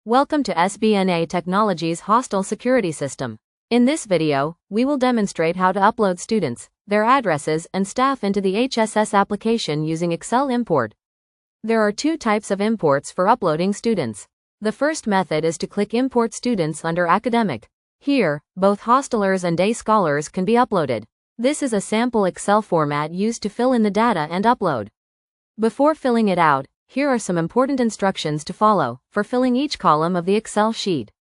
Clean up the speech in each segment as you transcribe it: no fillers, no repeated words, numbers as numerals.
Welcome to SBNA Technologies Hostel Security System. In this video, we will demonstrate how to upload students, their addresses, and staff into the HSS application using Excel import. There are two types of imports for uploading students. The first method is to click Import Students under Academic. Here, both hostelers and day scholars can be uploaded. This is a sample Excel format used to fill in the data and upload. Before filling it out, here are some important instructions to follow for filling each column of the Excel sheet.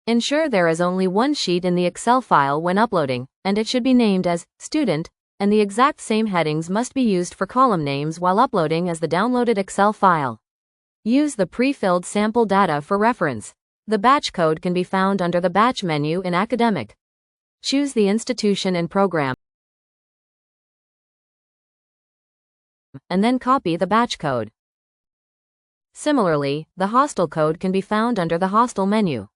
Ensure there is only one sheet in the Excel file when uploading, and it should be named as Student, and the exact same headings must be used for column names while uploading as the downloaded Excel file. Use the pre-filled sample data for reference. The batch code can be found under the Batch menu in Academic. Choose the institution and program, and then copy the batch code. Similarly, the hostel code can be found under the Hostel menu.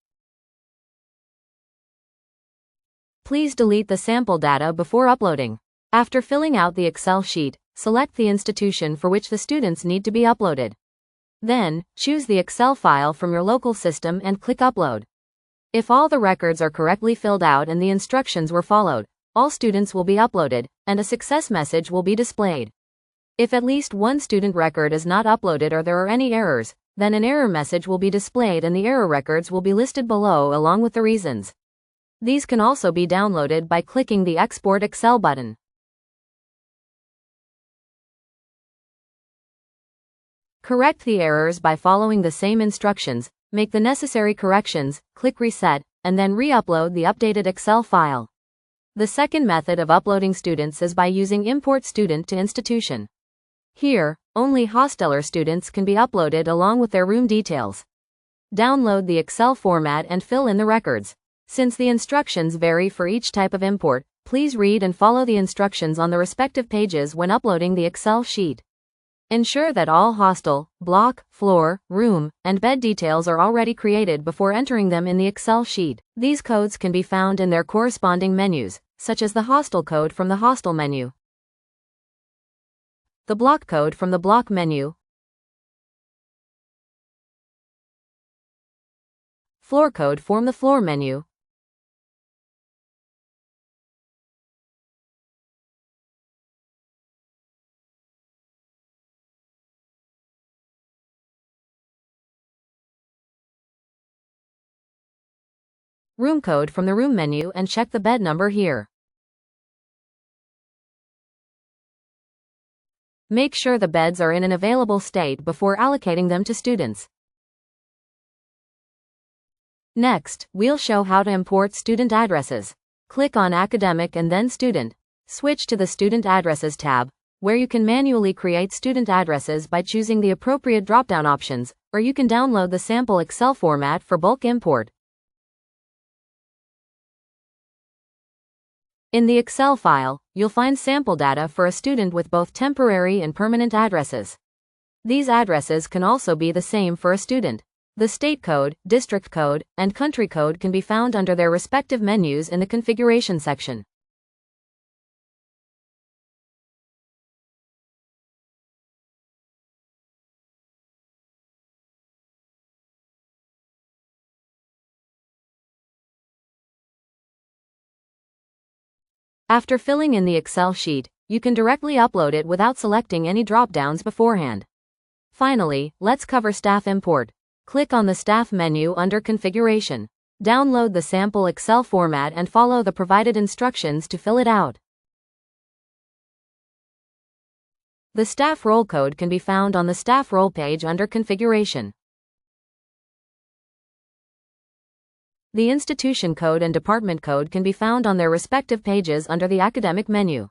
Please delete the sample data before uploading. After filling out the Excel sheet, select the institution for which the students need to be uploaded. Then, choose the Excel file from your local system and click Upload. If all the records are correctly filled out and the instructions were followed, all students will be uploaded, and a success message will be displayed. If at least one student record is not uploaded or there are any errors, then an error message will be displayed and the error records will be listed below along with the reasons. These can also be downloaded by clicking the Export Excel button. Correct the errors by following the same instructions, make the necessary corrections, click Reset, and then re-upload the updated Excel file. The second method of uploading students is by using Import Student to Institution. Here, only hosteler students can be uploaded along with their room details. Download the Excel format and fill in the records. Since the instructions vary for each type of import, please read and follow the instructions on the respective pages when uploading the Excel sheet. Ensure that all hostel, block, floor, room, and bed details are already created before entering them in the Excel sheet. These codes can be found in their corresponding menus, such as the hostel code from the Hostel menu, the block code from the Block menu, floor code from the Floor menu, room code from the Room menu, and check the bed number here. Make sure the beds are in an available state before allocating them to students. Next, we'll show how to import student addresses. Click on Academic and then Student. Switch to the Student Addresses tab, where you can manually create student addresses by choosing the appropriate drop-down options, or you can download the sample Excel format for bulk import. In the Excel file, you'll find sample data for a student with both temporary and permanent addresses. These addresses can also be the same for a student. The state code, district code, and country code can be found under their respective menus in the configuration section. After filling in the Excel sheet, you can directly upload it without selecting any drop-downs beforehand. Finally, let's cover staff import. Click on the Staff menu under Configuration. Download the sample Excel format and follow the provided instructions to fill it out. The staff role code can be found on the Staff role page under Configuration. The institution code and department code can be found on their respective pages under the Academic menu.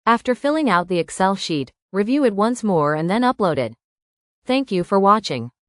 After filling out the Excel sheet, review it once more and then upload it. Thank you for watching.